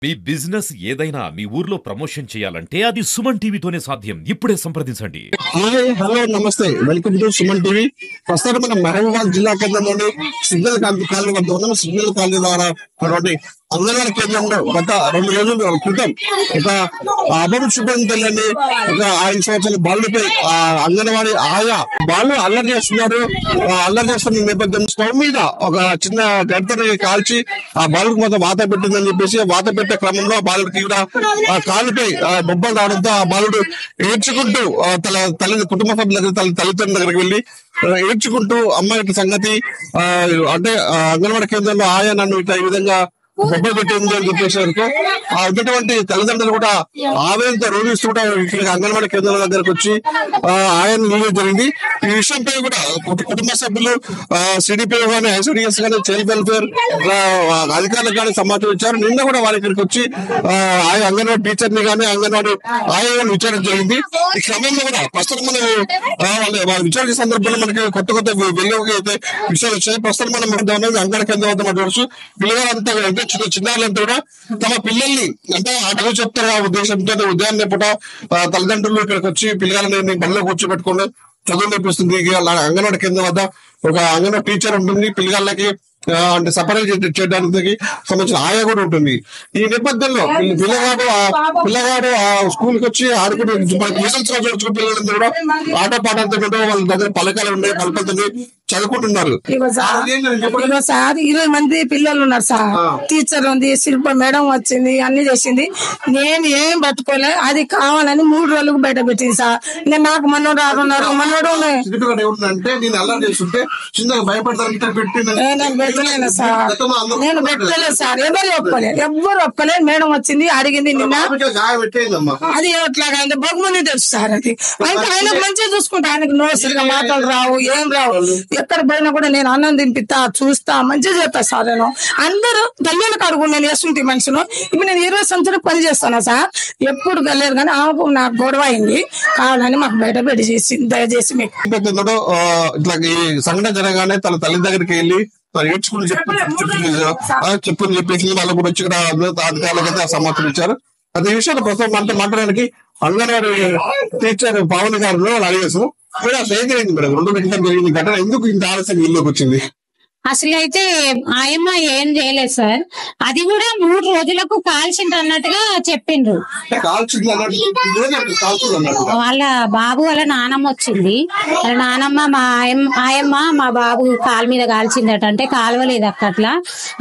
మీ business ఏదైనా మీ ఊర్లో promotion చేయాలంటే అది సుమన్ టీవీతోనే సాధ్యం. ఇప్పుడే సంప్రదించండి. హాయ్ హలో నమస్తే, వెల్కమ్ టు సుమన్ టీవీ. ప్రస్తుతం మనం మహబూబాబాద్ జిల్లా కేంద్రంలోని సిగ్నల్ కాలనీ వద్ద ఉన్నాం. సిగ్నల్ కాలనీ ద్వారా అంగన్వాడీ కేంద్రంలో గత 2 రోజుల క్రితం ఒక అభివృద్ధి చూపించాలని ఒక 5 సంవత్సరాల బాలుడిపై అంగన్వాడీ ఆయా బాలు అల్లరి చేస్తున్నారు. అల్లరి చేస్తున్న నేపథ్యం స్టవ్ మీద ఒక చిన్న గంటని కాల్చి ఆ బాలుడికి మొత్తం వాత పెట్టిందని చెప్పేసి వాత పెట్టే క్రమంలో బాలుడికి కూడా కాలుపై బొబ్బలు రావడంతో ఆ బాలుడు ఏడ్చుకుంటూ కుటుంబ సభ్యుల దగ్గర తల్లిదండ్రుల దగ్గరికి వెళ్లి ఏడ్చుకుంటూ అమ్మాయి సంగతి అంటే అంగన్వాడీ కేంద్రంలో ఆయా నన్ను ఇట్లా ఈ విధంగా బొబ్బలు పెట్టింది అని చెప్పేసి ఉన్నటువంటి తల్లిదండ్రులు కూడా ఆవేదనతో రోగిస్తూ కూడా ఇక్కడ అంగన్వాడీ కేంద్రాల దగ్గరకు వచ్చి ఆయన నిలవడం జరిగింది. ఈ విషయంపై కూడా కుటుంబ సభ్యులు సిడిపి కానీ ఐసిడిఎస్ కానీ చైల్డ్ వెల్ఫేర్ అధికారులకు కానీ సమాచారం ఇచ్చారు. నిన్న కూడా వాళ్ళ ఇక్కడికి వచ్చి అంగన్వాడీ టీచర్ ని కానీ అంగన్వాడీ ఆయన విచారణ జరిగింది. ఈ క్రమంలో కూడా ప్రస్తుతం మనం వాళ్ళ విచారణ సందర్భంలో మనకి కొత్త వెలుగుకి అయితే విషయాలు వచ్చాయి. ప్రస్తుతం మనం అంగన్వాడీ కేంద్రం వద్ద మాట్లాడచ్చు. పిల్లలంతా చిన్నారులంతా కూడా తమ పిల్లల్ని అంటే అటు చెప్తారు ఆ ఉద్దేశంతో ఉదయాన్నే పూట తల్లిదండ్రులు ఇక్కడికి వచ్చి పిల్లలని బడిలో కూర్చోబెట్టుకుని చదువు నేర్పిస్తుంది. అంగన్వాడీ కేంద్రం వద్ద ఒక అంగన్వాడీ టీచర్ ఉంటుంది. పిల్లలకి అంటే సపరేట్ చేయడానికి సంబంధించిన ఆయా కూడా ఉంటుంది. ఈ నేపథ్యంలో పిల్లగాడు ఆ స్కూల్ కి వచ్చి ఆడుకునే పిల్లలందరూ కూడా ఆట పాటలతో వాళ్ళ దగ్గర పలకాలు ఉన్నాయి, పలకలతో చదువుకుంటున్నారు. 20 మంది పిల్లలు ఉన్నారు సార్. టీచర్ ఉంది, శిల్ప మేడం వచ్చింది, అన్ని చేసింది. నేను ఏం పట్టుకోలే, అది కావాలని 3 రోజులకు బయట పెట్టింది సార్. నేను నాకు మనోడు ఆడున్నారు, మనోడు అంటే నేను అలా చేస్తుంటే చిన్నగా భయపడతాను పెట్టలేదు సార్. నేను పెట్టలేదు సార్. ఎవరు ఒప్పుకోలేదు. మేడం వచ్చింది, అడిగింది నిన్న. అది ఎట్లాగా అంటే బొమ్మని తెలుసు సార్. అది ఆయన మంచిగా చూసుకుంటా. ఆయనకు నోసరిగా మాటలు రావు, ఏం రావు. ఎక్కడ పోయినా కూడా నేను అన్నం తినిపిస్తా, చూస్తా, మంచిగా చేస్తా సార్. నేను అందరూ గల్లీలకు అడుగు, నేను వేస్తుంటే మనుషులు. ఇప్పుడు నేను 20 సంవత్సరాలు పని చేస్తాను సార్. ఎప్పుడు గల్లేదు కానీ ఆమెకు నాకు గొడవ అయింది. కావాలని మాకు బయట పెట్టి చేసి దయచేసి మీకు ఇట్లా ఈ సంఘటన జరగానే తన తల్లి దగ్గరికి వెళ్ళి ఏడ్చుకుని చెప్పుని చెప్పేసి వాళ్ళు కూడా వచ్చి ఇక్కడ అధికారులకైతే సమాచారం ఇచ్చారు. అదే విషయాలు ప్రస్తుతం అంటే మాట్లాడడానికి అంగన్వాడీ టీచర్ పావని గారు అడిగేసు మీరు అసలు ఏం జరిగింది మేడం? 2 గంటలు జరిగింది ఘటన, ఎందుకు ఇంత ఆలస్యం ఇల్లుకి వచ్చింది? అసలు అయితే ఆయమ్మ ఏం చేయలేదు సార్. అది కూడా 3 రోజులకు కాల్చిండ్రు అన్నట్టుగా చెప్పిండ్రు. వాళ్ళ బాబు వాళ్ళ నానమ్మ వచ్చింది. వాళ్ళ నానమ్మ ఆయమ్మ మా బాబు కాలు మీద కాల్చిందట. అంటే కాలువలేదు అట్లా.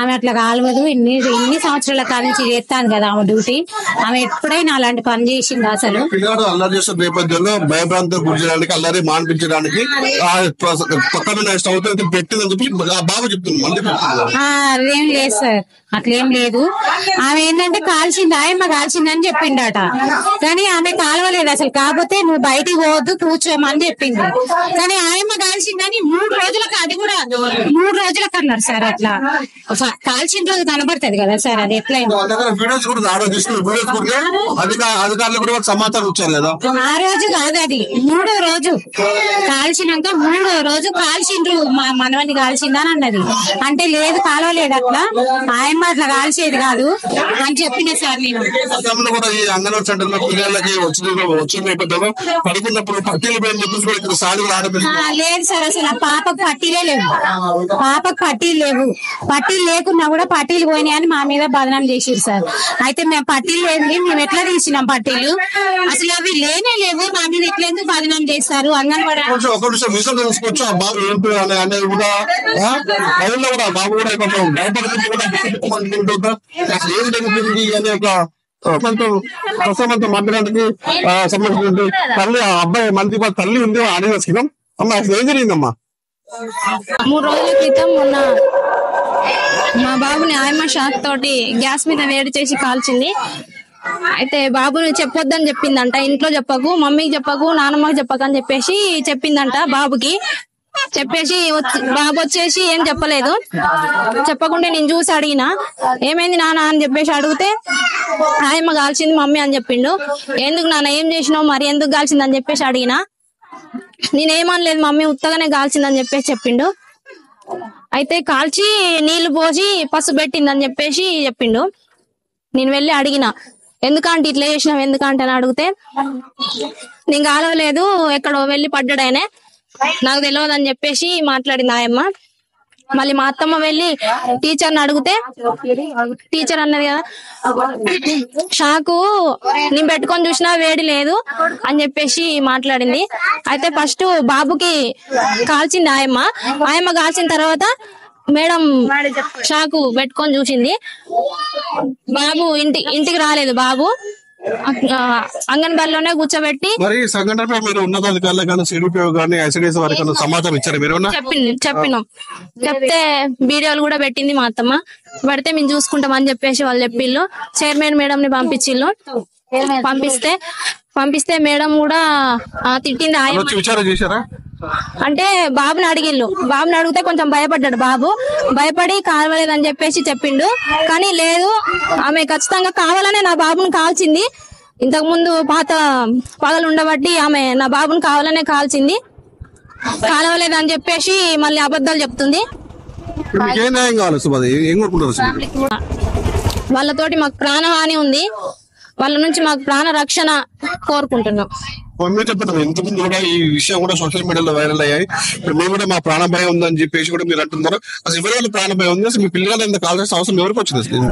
ఆమె అట్లా కాలువదు. ఇన్ని సంవత్సరాల కాల నుంచి చేస్తాను కదా ఆమె డ్యూటీ. ఆమె ఎప్పుడైనా అలాంటి పని చేసింది. అసలు పిల్లలు అల్లరి చేసిన నేపథ్యంలో భయభ్రాంతం గురి చేయడానికి, అల్లరి మానిపించడానికి పెట్టిందని చెప్పి బాబు చెప్తున్నారు. అదేం లేదు సార్, అట్లేం లేదు. ఆమె ఏంటంటే కాల్చింది, ఆయమ్మ కాల్చింది అని చెప్పిండట. కానీ ఆమె కాలవలేదు అసలు. కాకపోతే నువ్వు బయటికి పోవద్దు, కూర్చోమని చెప్పింది. కానీ ఆయమ్మ కాల్చిందని 3 రోజులకు, అది కూడా 3 రోజులకు అన్నారు సార్. అట్లా కాల్చిన రోజు కనబడుతుంది కదా సార్. అది ఎట్లయింది సమాచారం వచ్చారు కదా. ఆ రోజు కాదు, అది 3వ రోజు కాల్చినాక 3వ రోజు కాల్చిండ్రు. మా మనవని కాల్చిందని అన్నది. అంటే లేదు, కాలవలేదు అట్లా. ఆయమ్మ అట్లా కాల్చేది కాదు అని చెప్పిన సార్. నేను అంగన్వాడీ సెంటర్ లో పిల్లలకి వచ్చిన నేపథ్యంలో పడుకున్నప్పుడు పట్టీలు లేదు సార్. అసలు ఆ పాపకు పట్టీలే లేవు. పాపకు పట్టీలు లేవు. పట్టీలు లేకున్నా కూడా పట్టీలు పోయినాయని మా మీద బదనాం చేసిరు సార్. అయితే మేము పట్టీలు లేదు, మేము ఎట్లా తీసినాం పట్టీలు? అసలు అవి లేనే లేవు. మా మీద ఎట్లా ఎందుకు బదనాం చేస్తారు? అంగన్వాడీ బాబు కూడా కొంచెం భయపడుతుంది మాట్లాడడానికి సంబంధించిన తల్లి అబ్బాయి మంది తల్లి ఉంది అడిగిన. అమ్మా అసలు ఏం జరిగిందమ్మా? 3 రోజుల క్రితం మొన్న మా బాబుని ఆయమ్మ షాక్ తోటి గ్యాస్ మీద వేడి చేసి కాల్చింది. అయితే బాబుని చెప్పొద్దని చెప్పిందంట. ఇంట్లో చెప్పకు, మమ్మీకి చెప్పకు, నాన్నమ్మకి చెప్పకు అని చెప్పేసి చెప్పిందంట బాబుకి. చెప్పేసి బాబు వచ్చేసి ఏం చెప్పలేదు. చెప్పకుండా నేను చూసి అడిగిన, ఏమైంది నాన్న అని చెప్పేసి అడిగితే ఆయమ్మ కాల్చింది మమ్మీ అని చెప్పిండు. ఎందుకు నాన్న ఏం చేసినావు, మరి ఎందుకు కాల్చింది అని చెప్పేసి అడిగిన. నేనేమనలేదు మమ్మీ, ఉత్తగానే కాల్చిందని చెప్పేసి చెప్పిండు. అయితే కాల్చి నీళ్లు పోసి పసుపు పెట్టిందని చెప్పేసి చెప్పిండు. నేను వెళ్ళి అడిగిన, ఎందుకంటే ఇట్లా చేసినావు ఎందుకంటే అని అడిగితే, నేను కాలవలేదు ఎక్కడో వెళ్ళి పడ్డాడైనా, నాకు తెలియదు అని చెప్పేసి మాట్లాడింది ఆయమ్మ. మళ్ళీ మా అత్తమ్మ వెళ్ళి టీచర్ని అడిగితే టీచర్ అన్నది కదా, షాకు నేను పెట్టుకొని చూసినా వేడి లేదు అని చెప్పేసి మాట్లాడింది. అయితే ఫస్ట్ బాబుకి కాల్చింది ఆయమ్మ కాల్చిన తర్వాత మేడం షాకు పెట్టుకొని చూసింది. బాబు ఇంటికి రాలేదు. బాబు అంగన్వాడీలోనే కూర్చోబెట్టి మరి సంఘటనపై మీరు ఉన్నతాధికారులు కానీ సిడిపిఓ కానీ ఐసిడిఎస్ వారికి సమాచారం ఇచ్చారు మీరు? చెప్పినాం. చెప్తే వీడియోలు కూడా పెట్టింది మా అత్తమ్మ. పడితే మేము చూసుకుంటామని చెప్పేసి వాళ్ళు చెప్పిళ్ళు. చైర్మన్ మేడం ని పంపించిళ్ళు. పంపిస్తే మేడం కూడా తిట్టింది. విచారణ చేశారా అంటే బాబుని అడిగితే కొంచెం భయపడ్డాడు. బాబు భయపడి కావలేదని చెప్పేసి చెప్పిండు. కానీ లేదు, ఆమె ఖచ్చితంగా కావాలనే నా బాబుని కాల్చింది. ఇంతకు ముందు పాత పగలు ఉండబట్టి ఆమె నా బాబుని కావాలనే కాల్చింది. కాలవలేదని చెప్పేసి మళ్ళీ అబద్ధాలు చెప్తుంది. వాళ్ళతోటి మాకు ప్రాణహాని ఉంది. వాళ్ళ నుంచి మాకు ప్రాణ రక్షణ కోరుకుంటున్నాం. ఇంతకుముందు కూడా ఈ విషయం కూడా సోషల్ మీడియాలో వైరల్ అయ్యాయి. మేము కూడా మా ప్రాణ భయం ఉందని చెప్పేసి కూడా మీరు అంటున్నారు. అసలు ఎవరి ప్రాణ భయం ఉంది? అసలు మీ పిల్లలు ఎంత కావాల్సిన అవసరం ఎవరికి వచ్చింది?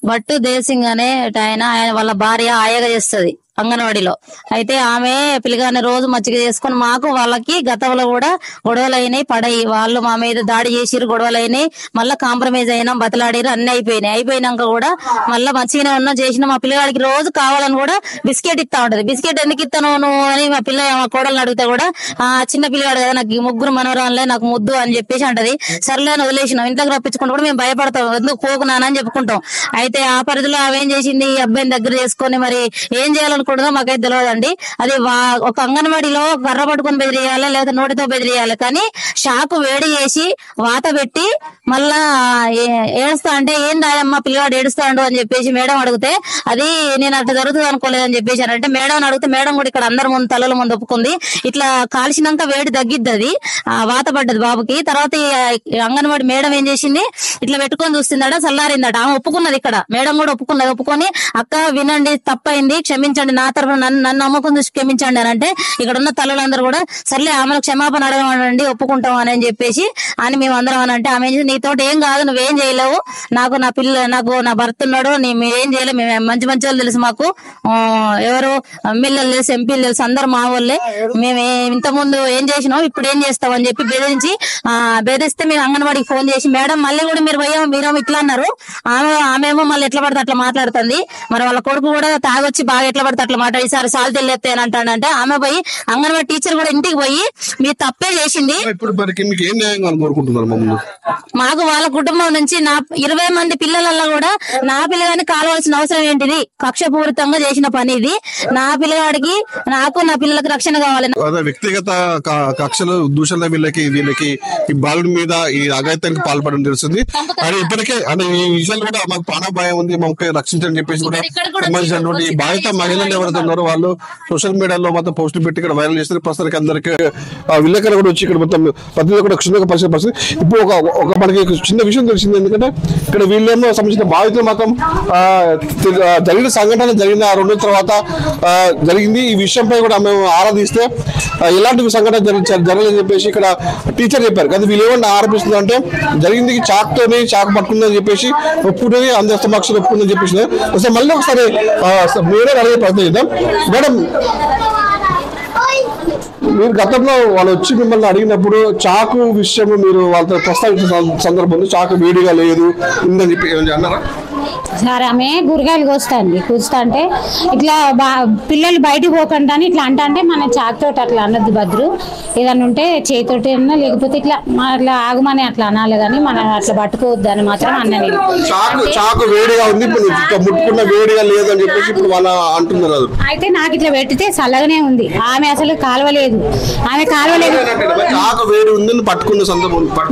బట్టు దేసింగ్ అనే ఆయన వాళ్ళ భార్య ఆయగా చేస్తుంది అంగన్వాడీలో. అయితే ఆమె పిల్లగానే రోజు మజ్జిగ చేసుకుని మాకు వాళ్ళకి గతంలో కూడా గొడవలు అయినాయి, పడాయి. వాళ్ళు మా మీద దాడి చేసిరు, గొడవలు అయినాయి. మళ్ళీ కాంప్రమైజ్ అయినాం, బతలాడిరు, అన్ని అయిపోయినాయి. అయిపోయినాక కూడా మళ్ళీ మంచిగానే ఉన్నా చేసిన మా పిల్లగాడికి రోజు కావాలని కూడా బిస్కెట్ ఇస్తా ఉంటది. బిస్కెట్ ఎందుకు ఇస్తాను నువ్వు అని మా కోడల్ని అడిగితే కూడా చిన్న పిల్లగాడు కదా, నాకు 3 మనవరాలే, నాకు ముద్దు అని చెప్పేసి అంటది. సర్లే అని వదిలేసినాం. ఇంట్లోకి రప్పించుకుంటూ కూడా మేము భయపడతాం, ఎందుకు పోకున్నానని చెప్పుకుంటాం. అయితే ఆ పరిధిలో ఆమెం చేసింది, ఈ అబ్బాయిని దగ్గర చేసుకొని మరి ఏం చేయాలనుకుంటుందో మాకైతే తెలియదండి. అది ఒక అంగన్వాడీలో కర్ర పట్టుకొని బెదిరియాలి, లేదా నోటితో బెదిరియాలి. కానీ షాకు వేడి చేసి వాత పెట్టి మళ్ళా ఏడుస్తా అంటే ఏందాయమ్మా పిల్లవాడు ఏడుస్తాడు అని చెప్పేసి మేడం అడిగితే, అది నేను అట్లా జరుగుతుంది అనుకోలేదని చెప్పేసి అంటే మేడం అడిగితే మేడం కూడా ఇక్కడ అందరి ముందు తలల ముందు ఒప్పుకుంది. ఇట్లా కాల్చినాక వేడి తగ్గిద్ది, అది వాత పడ్డది బాబుకి. తర్వాత అంగన్వాడి మేడం ఏం చేసింది, ఇట్లా పెట్టుకొని చూస్తుందట, చల్లారిందట. ఆమె ఒప్పుకున్నది, ఇక్కడ మేడం కూడా ఒప్పుకొని అక్క వినండి, తప్పైంది, క్షమించండి, నా తరఫున నన్ను అమ్మకం చూసి క్షమించండి అని అంటే ఇక్కడ ఉన్న తల్లులందరూ కూడా సర్లే ఆమెను క్షమాపణ అడగమండి, ఒప్పుకుంటాం అని చెప్పేసి అని మేము అందరం అని అంటే ఆమె నీతోటి ఏం కాదు, నువ్వేం చేయలేవు, నాకు నా భర్త ఉన్నాడు, మేమేం చేయలేవు, మేము మంచి వాళ్ళు తెలుసు, మాకు ఎవరు ఎమ్మెల్యేలు తెలుసు, ఎంపీలు తెలుసు, అందరు మా వాళ్ళే, మేము ఇంత ముందు ఏం చేసినాం ఇప్పుడు ఏం చేస్తాం అని చెప్పి బెదిరిస్తే మేము అంగన్వాడికి ఫోన్ చేసి మేడం మళ్ళీ కూడా మీరేమో ఇట్లా అన్నారు, ఆమెమో మళ్ళీ ఎట్లా పడితే అట్లా మాట్లాడుతుంది. మరి వాళ్ళ కొడుకు కూడా తాగొచ్చి బాగా ఎట్లా పడితే అట్లా మాట్లాడి సార్ సాల్ తెలియతే అని అంటాడంటే ఆమె పోయి అంగన్వాడి టీచర్ కూడా ఇంటికి పోయి మీరు తప్పే చేసింది. మాకు వాళ్ళ కుటుంబం నుంచి 20 మంది పిల్లలలో కూడా నా పిల్లగాని కాలవలసిన అవసరం ఏంటిది? కక్షపూరితంగా చేసిన పని ఇది. నా పిల్లగాడికి నాకు నా పిల్లలకు రక్షణ కావాలి. వ్యక్తిగత కక్షలు దూషణ వీళ్ళకి ఈ బాలుడి మీద ఈ అఘాయితానికి పాల్పడడం తెలుస్తుంది. అని ఇప్పటికే అంటే ఈ విషయాలు కూడా మాకు ప్రాణ భయం ఉంది, మాకు రక్షించని చెప్పేసి కూడా సంబంధించినటువంటి బాధిత మహిళలు ఎవరైతే ఉన్నారో వాళ్ళు సోషల్ మీడియాలో మొత్తం పోస్టులు పెట్టి ఇక్కడ వైరల్ చేస్తారు. ప్రస్తుతానికి అందరికి విలేకరులు కూడా వచ్చి ఇక్కడ మొత్తం ప్రతిదీ కూడా క్షుణ్ణంగా పరిస్థితి. ఇప్పుడు ఒక మనకి చిన్న విషయం తెలిసింది, ఎందుకంటే ఇక్కడ వీళ్ళేమో సంబంధించిన బాధితులు మాత్రం జరిగిన సంఘటన జరిగిన 2 రోజుల తర్వాత జరిగింది. ఈ విషయంపై కూడా మేము ఆరాధిస్తే ఎలాంటి సంఘటన జరగలేదని చెప్పేసి ఇక్కడ టీచర్ చెప్పారు. కానీ వీళ్ళు ఏమన్నా ఆరోపిస్తుంది అంటే జరిగింది చాకు పట్టుకుందని చెప్పేసి ఒప్పుకుని అందరి సమక్షంలో ఒప్పుకుందని చెప్పేసి ఒకసారి మళ్ళీ ఒకసారి మీరే అడిగే ప్రయత్నం చేద్దాం. మేడం, మీరు గతంలో వాళ్ళు వచ్చి మిమ్మల్ని అడిగినప్పుడు చాకు విషయం మీరు వాళ్ళతో ప్రస్తావించిన సందర్భంలో చాకు వేడిగా లేదు ఉందని చెప్పి అన్నారా? సార్ ఆమె కూరగాయలు కూస్తా అంటే ఇట్లా పిల్లలు బయటకు పోకుండా అని ఇట్లా అంటే మన చాకుతోటి అట్లా అన్నది భద్రు, ఏదన్నా ఉంటే చేతితోటి అన్నా లేకపోతే ఇట్లా అట్లా ఆగమని అట్లా అనాలి, కానీ మనం అట్లా పట్టుకోవద్దు అని మాత్రం అన్నది. చాకు వేడిగా ఉంది, ముట్టుకున్న వేడిగా లేదని చెప్పేసి ఇప్పుడు వాళ్ళు అంటున్నారు. అయితే నాకు ఇట్లా పెట్టితే చల్లగానే ఉంది, ఆమె అసలు కాలవలేదు.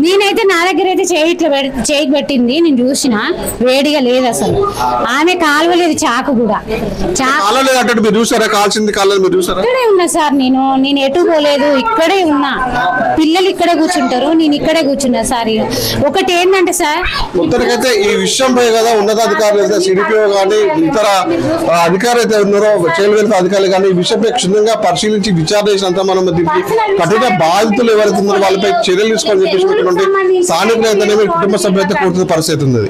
నేనైతే నా దగ్గర అయితే చేయికి పెట్టింది, నేను చూసిన వేడిగా లేదు. లేదు అసలు. ఆమె కాలువలేదు చాకు కూడా. కాలేదు అంటే మీరు చూసారా? కాల్చింది కాలేదు మీరు చూసారా? ఇక్కడే ఉన్నా సార్, నేను ఎటు పోలేదు, ఇక్కడే ఉన్నా. పిల్లలు ఇక్కడే కూర్చుంటారు, నేను ఇక్కడే కూర్చున్నా సార్. ఒకటి ఏంటంటే సార్, మొత్తానికైతే ఈ విషయంపై కదా ఉన్నతాధికారులు సిడిపిఓ కానీ ఇతర అధికారులు అయితే ఉన్నారో, చైల్డ్ వెల్ఫేర్ అధికారులు కానీ ఈ విషయంపై క్షుణ్ణంగా పరిశీలించి విచారణ చేసినంత మనం దీనికి కఠిన బాధితులు ఎవరైతే ఉన్నారో వాళ్ళపై చర్యలు తీసుకోవాలని చెప్పేసి స్థానికులు అయితేనేమి కుటుంబ సభ్యులైతే కోరుతున్న పరిస్థితి ఉంది.